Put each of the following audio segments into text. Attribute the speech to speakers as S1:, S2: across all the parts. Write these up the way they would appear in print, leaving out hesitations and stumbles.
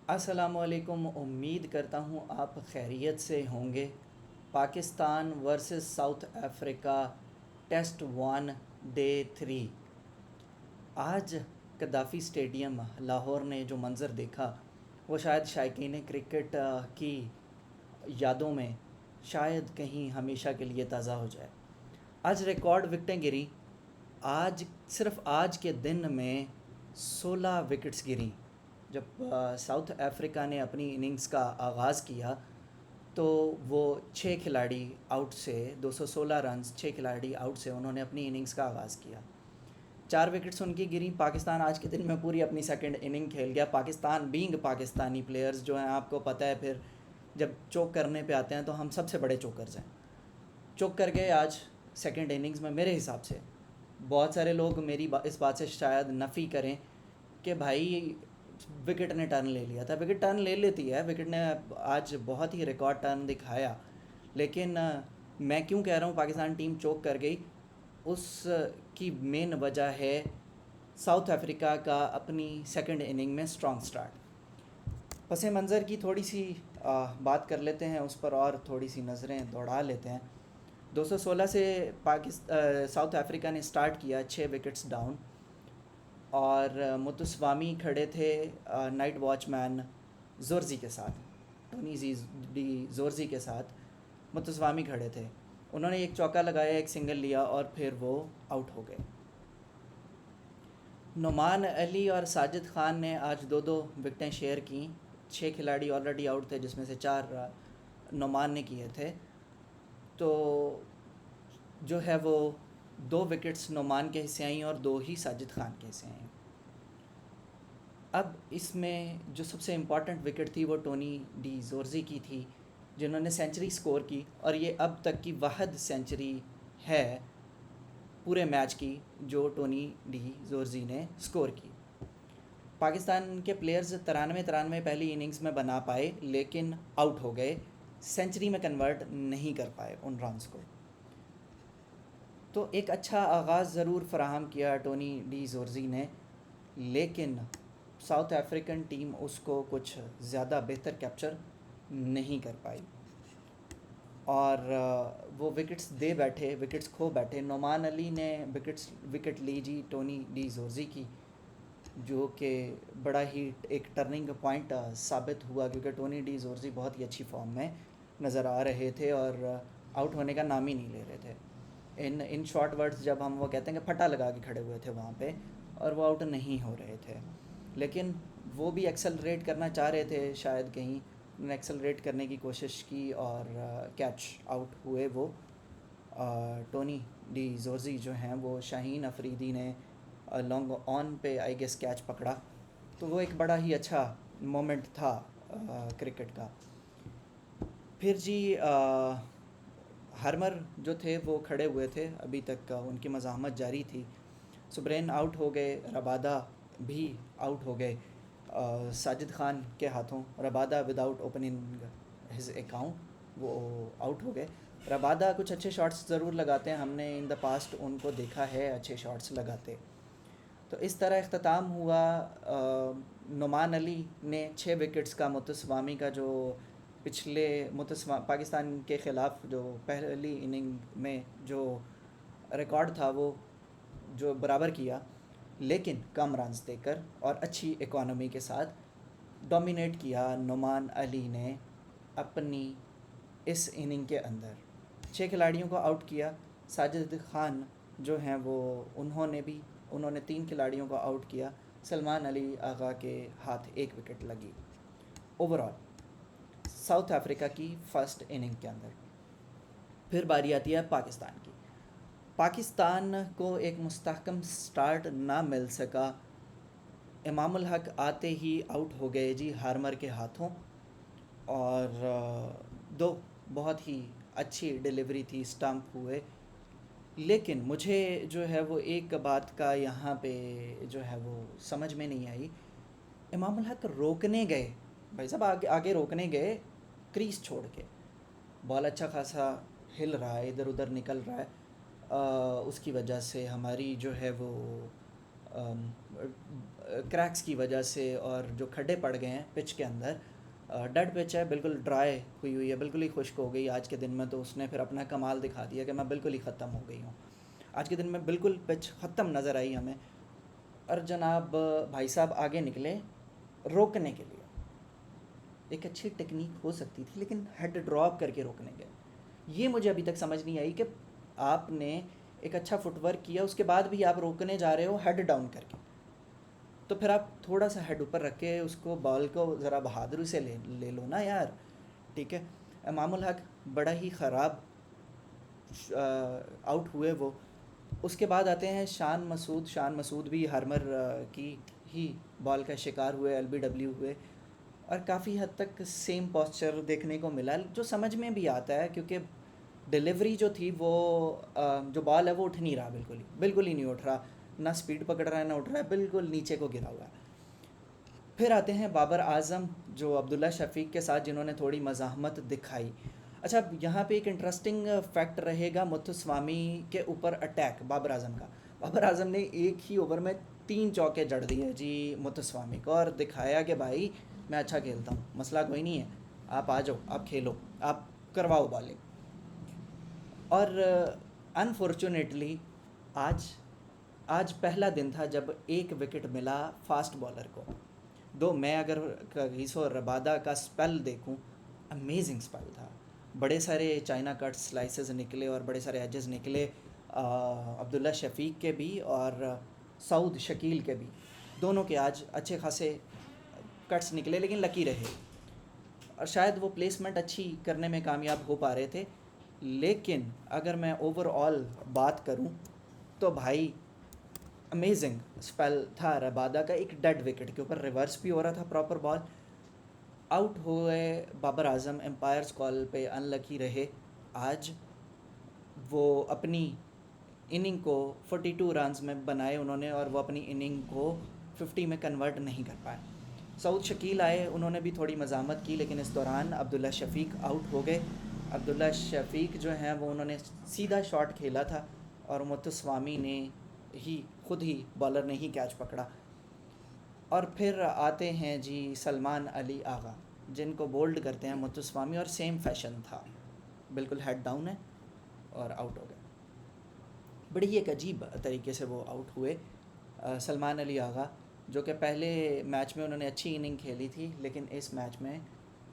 S1: अस्सलामुअलैकुम। उम्मीद करता हूँ आप खैरियत से होंगे। Pakistan versus South Africa test 1 day 3। आज कद्दाफ़ी स्टेडियम लाहौर ने जो मंज़र देखा वो शायद शायकीन क्रिकेट की यादों में शायद कहीं हमेशा के लिए ताज़ा हो जाए। आज रिकॉर्ड विकटें गिरी। आज सिर्फ आज के दिन में 16 विकेट्स गिरी। जब साउथ अफ्रीका ने अपनी इनिंग्स का आगाज़ किया तो वो 6 खिलाड़ी आउट से 216 रन्स, 6 खिलाड़ी आउट से उन्होंने अपनी इनिंग्स का आगाज़ किया। 4 विकेट्स उनकी गिरी। पाकिस्तान आज के दिन में पूरी अपनी सेकंड इनिंग खेल गया। पाकिस्तान बीइंग पाकिस्तानी प्लेयर्स जो हैं, आपको पता है, फिर जब चोक करने पे आते हैं तो हम सबसे बड़े चोकर्स हैं। चोक कर गए आज सेकंड इनिंग्स में। मेरे हिसाब से बहुत सारे लोग मेरी इस बात से शायद नफ़ी करें कि भाई विकेट ने टर्न ले लिया था। विकेट टर्न ले लेती है, विकेट ने आज बहुत ही रिकॉर्ड टर्न दिखाया। लेकिन मैं क्यों कह रहा हूँ पाकिस्तान टीम चोक कर गई, उसकी मेन वजह है साउथ अफ्रीका का अपनी सेकंड इनिंग में स्ट्रॉन्ग स्टार्ट। पस मंज़र की थोड़ी सी बात कर लेते हैं, उस पर और थोड़ी सी नज़रें दौड़ा लेते हैं। 216 से साउथ अफ्रीका ने स्टार्ट किया 6 विकेट्स डाउन, और मुतस्वामी खड़े थे नाइट वॉचमैन जोरजी के साथ, टोनी डी जोरजी के साथ मुतस्वामी खड़े थे। उन्होंने एक चौका लगाया, एक सिंगल लिया और फिर वो आउट हो गए। नुमान अली और साजिद खान ने आज दो दो विकटें शेयर की। 6 खिलाड़ी ऑलरेडी आउट थे, जिसमें से 4 नुमान ने किए थे। तो जो है वो 2 विकेट्स नुमान के हिस्से आई और 2 ही साजिद खान के हिस्से आई। अब इसमें जो सबसे इम्पॉर्टेंट विकेट थी वो टोनी डी जोरजी की थी, जिन्होंने सेंचुरी स्कोर की, और ये अब तक की वाहिद सेंचुरी है पूरे मैच की जो टोनी डी जोरजी ने स्कोर की। पाकिस्तान के प्लेयर्स 93 पहली इनिंग्स में बना पाए, लेकिन आउट हो गए, सेंचुरी में कन्वर्ट नहीं कर पाए उन रन्स को। तो एक अच्छा आगाज़ ज़रूर फराहम किया टोनी डी जोरजी ने, लेकिन साउथ अफ्रीकन टीम उसको कुछ ज़्यादा बेहतर कैप्चर नहीं कर पाई, और वो विकेट्स दे बैठे, विकेट्स खो बैठे। नुमान अली ने विकेट ली जी टोनी डी जोरजी की, जो कि बड़ा ही एक टर्निंग पॉइंट साबित हुआ, क्योंकि टोनी डी जोरजी बहुत ही अच्छी फॉर्म में नज़र आ रहे थे और आउट होने का नाम ही नहीं ले रहे थे। इन शॉर्ट वर्ड्स जब हम वो कहते हैं कि फटा लगा के खड़े हुए थे वहाँ पे, और वो आउट नहीं हो रहे थे। लेकिन वो भी एक्सेलरेट करना चाह रहे थे, शायद कहीं उन्होंने एक्सेलरेट करने की कोशिश की और कैच आउट हुए वो। टोनी डी जोरजी जो हैं, वो शाहीन अफरीदी ने लॉन्ग ऑन पे आई गेस कैच पकड़ा। तो वो एक बड़ा ही अच्छा मोमेंट था क्रिकेट का। फिर जी हार्मर जो थे वो खड़े हुए थे, अभी तक उनकी मज़ाहमत जारी थी। सुब्रेन आउट हो गए, रबादा भी आउट हो गए साजिद खान के हाथों। Rabada without opening his account वो आउट हो गए। रबादा कुछ अच्छे शॉट्स ज़रूर लगाते हैं, हमने इन द पास्ट उनको देखा है अच्छे शॉट्स लगाते। तो इस तरह इख्तिताम हुआ। नुमान अली ने 6 विकेट्स का मुतस्वामी का जो पिछले पाकिस्तान के ख़िलाफ़ जो पहली इनिंग में जो रिकॉर्ड था वो जो बराबर किया, लेकिन कम रन्स देकर और अच्छी इकोनॉमी के साथ डोमिनेट किया नुमान अली ने अपनी इस इनिंग के अंदर। 6 खिलाड़ियों को आउट किया। साजिद खान जो हैं वो उन्होंने 3 खिलाड़ियों को आउट किया। सलमान अली आगा के हाथ 1 विकेट लगी। ओवरऑल साउथ अफ्रीका की फ़र्स्ट इनिंग के अंदर फिर बारी आती है पाकिस्तान की। पाकिस्तान को एक मुस्तहकम स्टार्ट ना मिल सका। इमामुल हक आते ही आउट हो गए जी हार्मर के हाथों, और दो बहुत ही अच्छी डिलीवरी थी, स्टंप हुए। लेकिन मुझे जो है वो एक बात का यहाँ पे जो है वो समझ में नहीं आई। इमामुल हक रोकने गए, भाई साहब आगे आगे रोकने गए, क्रीज छोड़ के। बॉल अच्छा खासा हिल रहा है, इधर उधर निकल रहा है। उसकी वजह से हमारी जो है वो क्रैक्स की वजह से और जो खड्डे पड़ गए हैं पिच के अंदर, डेड पिच है, बिल्कुल ड्राई हुई हुई है, बिल्कुल ही खुश्क हो गई आज के दिन में। तो उसने फिर अपना कमाल दिखा दिया कि मैं बिल्कुल ही ख़त्म हो गई हूँ। आज के दिन में बिल्कुल पिच ख़त्म नज़र आई हमें। और जनाब भाई साहब आगे निकले रोकने के लिए। एक अच्छी टेक्निक हो सकती थी लेकिन हेड ड्रॉप करके रोकने गए। ये मुझे अभी तक समझ नहीं आई कि आपने एक अच्छा फुटवर्क किया, उसके बाद भी आप रोकने जा रहे हो हेड डाउन करके। तो फिर आप थोड़ा सा हेड ऊपर रख के उसको बॉल को ज़रा बहादुरी से ले लो ना यार। ठीक है, इमामुल हक बड़ा ही ख़राब आउट हुए वो। उसके बाद आते हैं शान मसूद भी हार्मर की ही बॉल का शिकार हुए, एलबीडब्ल्यू हुए। और काफ़ी हद तक सेम पोस्चर देखने को मिला, जो समझ में भी आता है क्योंकि डिलीवरी जो थी वो जो बॉल है वो उठ नहीं रहा, बिल्कुल ही नहीं उठ रहा, ना स्पीड पकड़ रहा है ना उठ रहा है, बिल्कुल नीचे को गिरा हुआ है। फिर आते हैं बाबर आज़म, जो अब्दुल्ला शफीक के साथ जिन्होंने थोड़ी मज़ाहमत दिखाई। अच्छा, यहाँ पे एक इंटरेस्टिंग फैक्ट रहेगा मुथुस्वामी के ऊपर अटैक बाबर आज़म का। बाबर आज़म ने एक ही ओवर में 3 चौके जड़ दिए जी मुथुस्वामी को, और दिखाया कि भाई मैं अच्छा खेलता हूँ, मसला कोई नहीं है, आप आ जाओ, आप खेलो, आप करवाओ बॉलिंग। और अनफॉर्चुनेटली आज आज पहला दिन था जब एक विकेट मिला फास्ट बॉलर को। दो मैं अगर कगिसो रबादा का स्पेल देखूं, अमेजिंग स्पेल था। बड़े सारे चाइना कट स्लाइसेस निकले और बड़े सारे एजेस निकले अब्दुल्ला शफीक के भी और सऊद शकील के भी, दोनों के आज अच्छे खासे कट्स निकले, लेकिन लकी रहे और शायद वो प्लेसमेंट अच्छी करने में कामयाब हो पा रहे थे। लेकिन अगर मैं ओवरऑल बात करूं तो भाई अमेजिंग स्पेल था रबादा का। एक डेड विकेट के ऊपर रिवर्स भी हो रहा था प्रॉपर बॉल, आउट हुए बाबर आज़म एम्पायर्स कॉल पे अनलकी रहे। आज वो अपनी इनिंग को 42 रन्स में बनाए उन्होंने, और वो अपनी इनिंग को 50 में कन्वर्ट नहीं कर पाए। सऊद शकील आए, उन्होंने भी थोड़ी मज़ामत की, लेकिन इस दौरान अब्दुल्ला शफीक आउट हो गए। अब्दुल्ला शफीक जो हैं वो उन्होंने सीधा शॉट खेला था और मुथुस्वामी ने खुद ही बॉलर ने ही कैच पकड़ा। और फिर आते हैं जी सलमान अली आगा, जिनको बोल्ड करते हैं मुथुस्वामी, और सेम फैशन था, बिल्कुल हेड डाउन है और आउट हो गए। बड़ी एक अजीब तरीके से वो आउट हुए। सलमान अली आगा, जो कि पहले मैच में उन्होंने अच्छी इनिंग खेली थी, लेकिन इस मैच में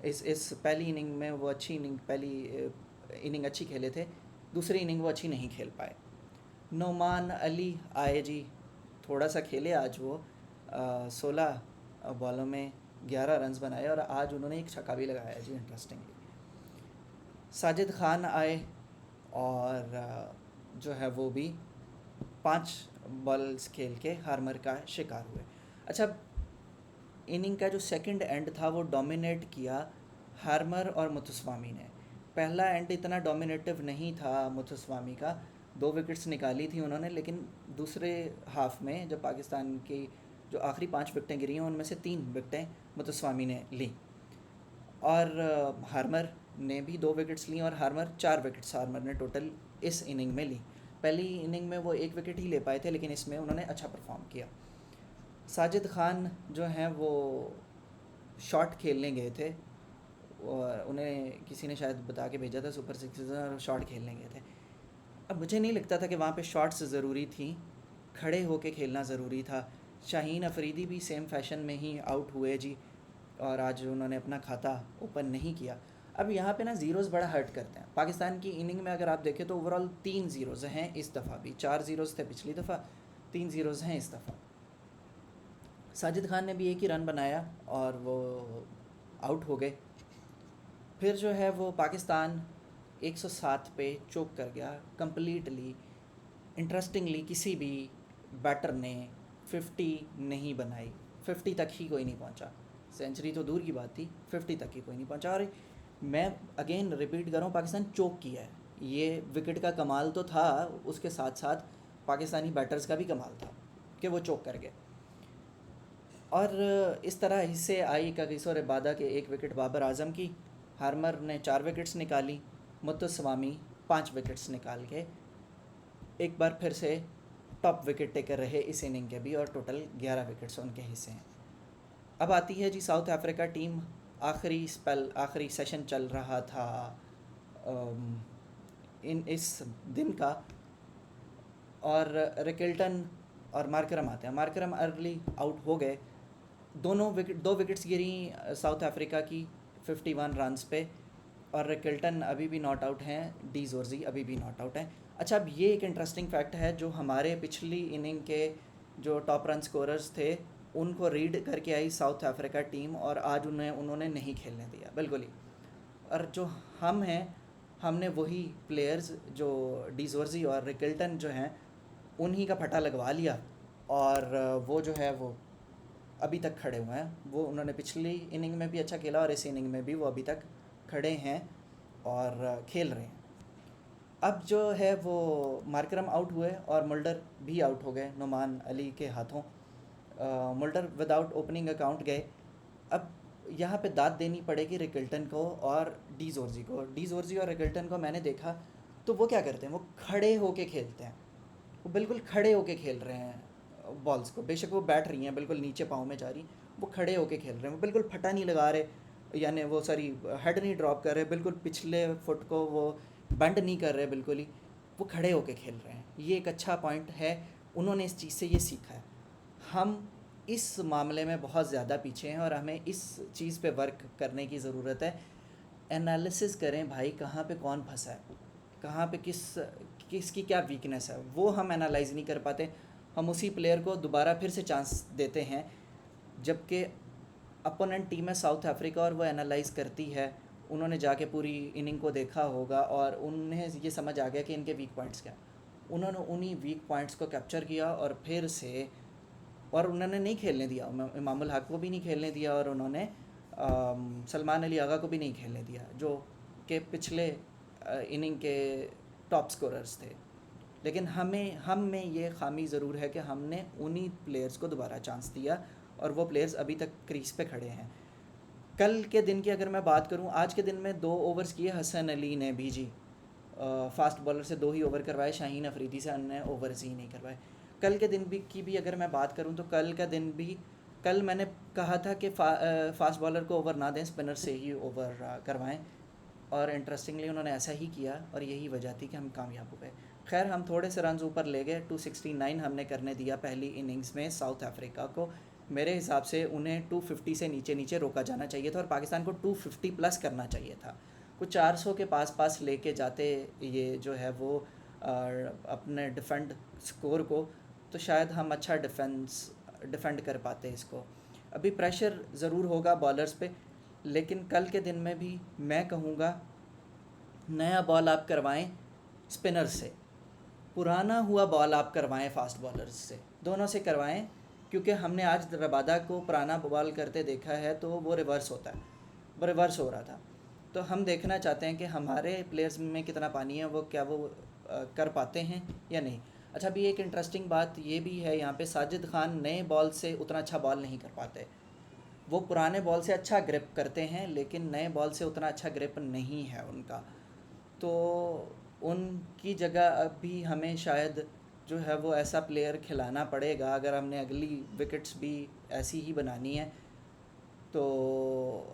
S1: इस पहली इनिंग में वो पहली इनिंग अच्छी खेले थे, दूसरी इनिंग वो अच्छी नहीं खेल पाए। नोमान अली आए जी, थोड़ा सा खेले आज वो, 16 बॉलों में 11 रन्स बनाए और आज उन्होंने एक छक्का भी लगाया जी इंटरेस्टिंगली। साजिद खान आए और जो है वो भी 5 बॉल्स खेल के हार्मर का शिकार हुए। अच्छा, इनिंग का जो सेकंड एंड था वो डोमिनेट किया हार्मर और मुथुस्वामी ने। पहला एंड इतना डोमिनेटिव नहीं था मुथुस्वामी का, 2 विकेट्स निकाली थी उन्होंने, लेकिन दूसरे हाफ में जब पाकिस्तान की जो आखिरी 5 विकेटें गिरी हैं उनमें से 3 विकेटें मुथुस्वामी ने ली, और हार्मर ने भी 2 विकेट्स ली, और 4 विकेट्स हार्मर ने टोटल इस इनिंग में ली। पहली इनिंग में वो 1 विकेट ही ले पाए थे, लेकिन इसमें उन्होंने अच्छा परफॉर्म किया। साजिद खान जो हैं वो शॉट खेलने गए थे, और उन्हें किसी ने शायद बता के भेजा था सुपर सिक्सेस, और शॉट खेलने गए थे। अब मुझे नहीं लगता था कि वहाँ पे शॉट्स ज़रूरी थी, खड़े होके खेलना ज़रूरी था। शाहीन अफरीदी भी सेम फैशन में ही आउट हुए जी, और आज उन्होंने अपना खाता ओपन नहीं किया। अब यहाँ पे ना ज़ीरोज़ बड़ा हर्ट करते हैं। पाकिस्तान की इनिंग में अगर आप देखें तो ओवरऑल 3 ज़ीरोज़ हैं इस दफ़ा भी, 4 ज़ीरोज़ थे पिछली दफ़ा, 3 ज़ीरोज़ हैं इस दफ़ा। साजिद खान ने भी एक ही रन बनाया और वो आउट हो गए। फिर जो है वो पाकिस्तान 107 पे चोक कर गया कंप्लीटली। इंटरेस्टिंगली किसी भी बैटर ने 50 नहीं बनाई, 50 तक ही कोई नहीं पहुंचा। सेंचुरी तो दूर की बात थी, 50 तक ही कोई नहीं पहुंचा। और मैं अगेन रिपीट कर रहा हूँ, पाकिस्तान चोक किया है। ये विकेट का कमाल तो था, उसके साथ साथ पाकिस्तानी बैटर्स का भी कमाल था कि वो चोक कर गए। और इस तरह हिस्से आई कगिसो रबादा के 1 विकेट बाबर आज़म की, हार्मर ने 4 विकेट्स निकाली, मुथुस्वामी 5 विकेट्स निकाल के एक बार फिर से टॉप विकेट टेकर रहे इस इनिंग के भी, और टोटल 11 विकेट्स उनके हिस्से हैं। अब आती है जी साउथ अफ्रीका टीम। आखिरी सेशन चल रहा था इस दिन का, और रिकल्टन और मार्करम आते हैं। मार्करम अर्ली आउट हो गए, दो विकेट्स गिरी साउथ अफ्रीका की 51 रन्स पे, और रिकल्टन अभी भी नॉट आउट हैं, डी जोर्जी अभी भी नॉट आउट हैं। अच्छा, अब ये एक इंटरेस्टिंग फैक्ट है, जो हमारे पिछली इनिंग के जो टॉप रन स्कोरर्स थे उनको रीड करके आई साउथ अफ्रीका टीम, और आज उन्होंने नहीं खेलने दिया बिल्कुल ही। और जो हम हैं, हमने वही प्लेयर्स जो डी जोर्जी और रिकल्टन जो हैं उन्हीं का फटा लगवा लिया, और वो जो है वो अभी तक खड़े हुए हैं। वो उन्होंने पिछली इनिंग में भी अच्छा खेला और इस इनिंग में भी वो अभी तक खड़े हैं और खेल रहे हैं। अब जो है वो मार्करम आउट हुए और मुल्डर भी आउट हो गए नुमान अली के हाथों। मुल्डर विदाउट ओपनिंग अकाउंट गए। अब यहाँ पे दाद देनी पड़ेगी रिकल्टन को और डी जोर्जी को। डी जोर्जी और रिकल्टन को मैंने देखा तो वो क्या करते हैं, वो खड़े होके खेलते हैं। वो बिल्कुल खड़े होके खेल रहे हैं बॉल्स को, बेशक वो बैठ रही हैं बिल्कुल नीचे पाँव में जा रही, वो खड़े होके खेल रहे हैं। वो बिल्कुल फटा नहीं लगा रहे, यानी वो हेड नहीं ड्रॉप कर रहे, बिल्कुल पिछले फुट को वो बेंड नहीं कर रहे, बिल्कुल ही वो खड़े होके खेल रहे हैं। ये एक अच्छा पॉइंट है, उन्होंने इस चीज़ से ये सीखा है। हम इस मामले में बहुत ज़्यादा पीछे हैं और हमें इस चीज़ पे वर्क करने की ज़रूरत है। एनालिसिस करें भाई, कहाँ पे कौन फंसा है, कहाँ पे किसकी क्या वीकनेस है, वो हम एनालाइज नहीं कर पाते। हम उसी प्लेयर को दोबारा फिर से चांस देते हैं, जबकि अपोनेंट टीम है साउथ अफ्रीका और वो एनालाइज करती है। उन्होंने जाके पूरी इनिंग को देखा होगा और उन्हें ये समझ आ गया कि इनके वीक पॉइंट्स क्या। उन्होंने उन्हीं वीक पॉइंट्स को कैप्चर किया और फिर से, और उन्होंने नहीं खेलने दिया, इमामुल हक को भी नहीं खेलने दिया, और उन्होंने सलमान अली आगा को भी नहीं खेलने दिया, जो कि पिछले इनिंग के टॉप स्कोरर्स थे। लेकिन हम में ये खामी ज़रूर है कि हमने उन्हीं प्लेयर्स को दोबारा चांस दिया और वो प्लेयर्स अभी तक क्रीज पे खड़े हैं। कल के दिन की अगर मैं बात करूं, आज के दिन में 2 ओवर्स किए हसन अली ने भी जी। फास्ट बॉलर से 2 ही ओवर करवाए, शाहीन अफरीदी से अन्य ओवर्स ही नहीं करवाए। कल के दिन की भी अगर मैं बात करूं तो कल मैंने कहा था कि फास्ट बॉलर को ओवर ना दें, स्पिनर से ही ओवर करवाएं, और इंटरेस्टिंगली उन्होंने ऐसा ही किया और यही वजह थी कि हम कामयाब हो गए। खैर, हम थोड़े से रन ऊपर ले गए, 269 हमने करने दिया पहली इनिंग्स में साउथ अफ्रीका को। मेरे हिसाब से उन्हें 250 से नीचे रोका जाना चाहिए था और पाकिस्तान को 250 प्लस करना चाहिए था। कुछ 400 के पास लेके जाते ये जो है वो अपने डिफेंड स्कोर को, तो शायद हम अच्छा डिफेंड कर पाते इसको। अभी प्रेशर ज़रूर होगा बॉलर्स पे, लेकिन कल के दिन में भी मैं कहूँगा नया बॉल आप करवाएं स्पिनर से, पुराना हुआ बॉल आप करवाएं फास्ट बॉलर्स से, दोनों से करवाएं, क्योंकि हमने आज रबादा को पुराना बॉल करते देखा है तो वो रिवर्स होता है, वो रिवर्स हो रहा था। तो हम देखना चाहते हैं कि हमारे प्लेयर्स में कितना पानी है, वो क्या वो कर पाते हैं या नहीं। अच्छा, अभी एक इंटरेस्टिंग बात ये भी है यहाँ पे, साजिद खान नए बॉल से उतना अच्छा बॉल नहीं कर पाते। वो पुराने बॉल से अच्छा ग्रिप करते हैं, लेकिन नए बॉल से उतना अच्छा ग्रिप नहीं है उनका। तो उनकी जगह अभी हमें शायद जो है वो ऐसा प्लेयर खिलाना पड़ेगा, अगर हमने अगली विकेट्स भी ऐसी ही बनानी है तो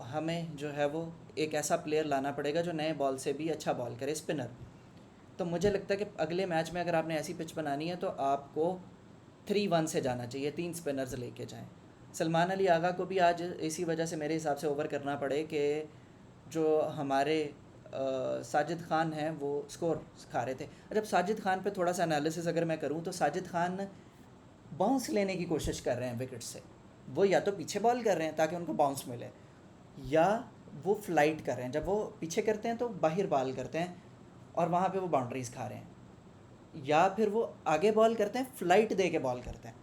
S1: हमें जो है वो एक ऐसा प्लेयर लाना पड़ेगा जो नए बॉल से भी अच्छा बॉल करे, स्पिनर। तो मुझे लगता है कि अगले मैच में अगर आपने ऐसी पिच बनानी है तो आपको 3-1 से जाना चाहिए, 3 स्पिनर्स लेके जाएं। सलमान अली आगा को भी आज इसी वजह से मेरे हिसाब से ओवर करना पड़े कि जो हमारे साजिद खान हैं वो स्कोर खा रहे थे। जब साजिद खान पे थोड़ा सा एनालिसिस अगर मैं करूं तो साजिद खान बाउंस लेने की कोशिश कर रहे हैं विकेट से। वो या तो पीछे बॉल कर रहे हैं ताकि उनको बाउंस मिले, या वो फ्लाइट कर रहे हैं, जब वो पीछे करते हैं तो बाहर बॉल करते हैं और वहाँ पे वो बाउंड्रीज़ खा रहे हैं, या फिर वो आगे बॉल करते हैं, फ्लाइट दे के बॉल करते हैं।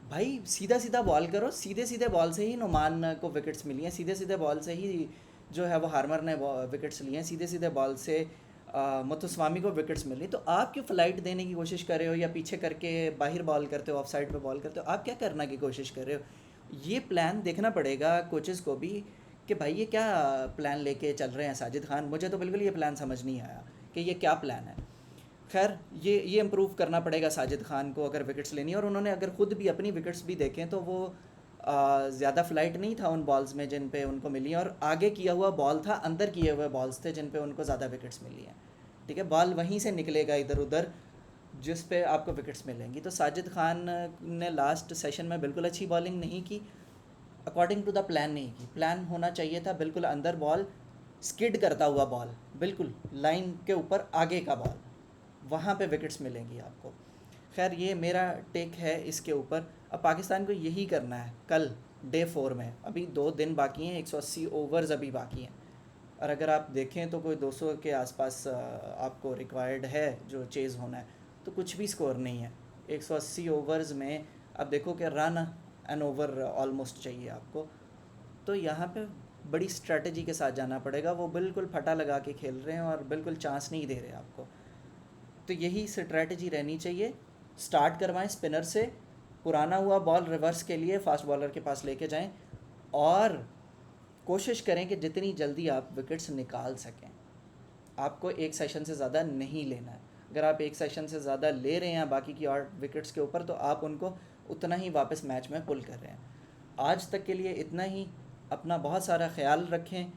S1: भाई सीधा बॉल करो, सीधे बॉल से ही नुमान को विकेट्स मिली हैं, सीधे बॉल से ही जो है वो हार्मर ने विकेट्स लिए हैं, सीधे बॉल से मुतस्वामी को विकेट्स मिली। तो आप क्यों फ्लाइट देने की कोशिश कर रहे हो, या पीछे करके बाहर बॉल करते हो, ऑफ साइड पर बॉल करते हो, आप क्या करना की कोशिश कर रहे हो? ये प्लान देखना पड़ेगा कोचेज़ को भी कि भाई ये क्या प्लान लेके चल रहे हैं साजिद खान। मुझे तो बिल्कुल ये प्लान समझ नहीं आया कि ये क्या प्लान है। खैर ये इम्प्रूव करना पड़ेगा साजिद खान को अगर विकेट्स लेनी है। और उन्होंने अगर ख़ुद भी अपनी विकेट्स भी देखें तो वो ज़्यादा फ्लाइट नहीं था उन बॉल्स में जिन पे उनको मिली है, और आगे किया हुआ बॉल था, अंदर किए हुए बॉल्स थे जिन पे उनको ज़्यादा विकेट्स मिली हैं। ठीक है, बॉल वहीं से निकलेगा इधर उधर जिस पे आपको विकेट्स मिलेंगी। तो साजिद खान ने लास्ट सेशन में बिल्कुल अच्छी बॉलिंग नहीं की, अकॉर्डिंग टू द प्लान नहीं की। प्लान होना चाहिए था बिल्कुल अंदर बॉल, स्किड करता हुआ बॉल, बिल्कुल लाइन के ऊपर आगे का बॉल, वहाँ पे विकेट्स मिलेंगी आपको। खैर ये मेरा टेक है इसके ऊपर। अब पाकिस्तान को यही करना है कल डे 4 में। अभी 2 दिन बाकी हैं, 180 ओवर्स अभी बाकी हैं, और अगर आप देखें तो कोई 200 के आसपास आपको रिक्वायर्ड है जो चेज़ होना है, तो कुछ भी स्कोर नहीं है 180 ओवर्स में। अब देखो कि रन एन ओवर ऑलमोस्ट चाहिए आपको, तो यहाँ पे बड़ी स्ट्रेटजी के साथ जाना पड़ेगा। वो बिल्कुल फटा लगा के खेल रहे हैं और बिल्कुल चांस नहीं दे रहे आपको। तो यही स्ट्रेटजी रहनी चाहिए। स्टार्ट करवाएं स्पिनर से, पुराना हुआ बॉल रिवर्स के लिए फास्ट बॉलर के पास लेके जाएं, और कोशिश करें कि जितनी जल्दी आप विकेट्स निकाल सकें। आपको एक सेशन से ज़्यादा नहीं लेना है। अगर आप एक सेशन से ज़्यादा ले रहे हैं बाकी की 8 विकेट्स के ऊपर, तो आप उनको उतना ही वापस मैच में पुल कर रहे हैं। आज तक के लिए इतना ही। अपना बहुत सारा ख्याल रखें।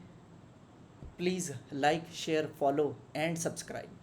S1: Please like, share, follow and subscribe.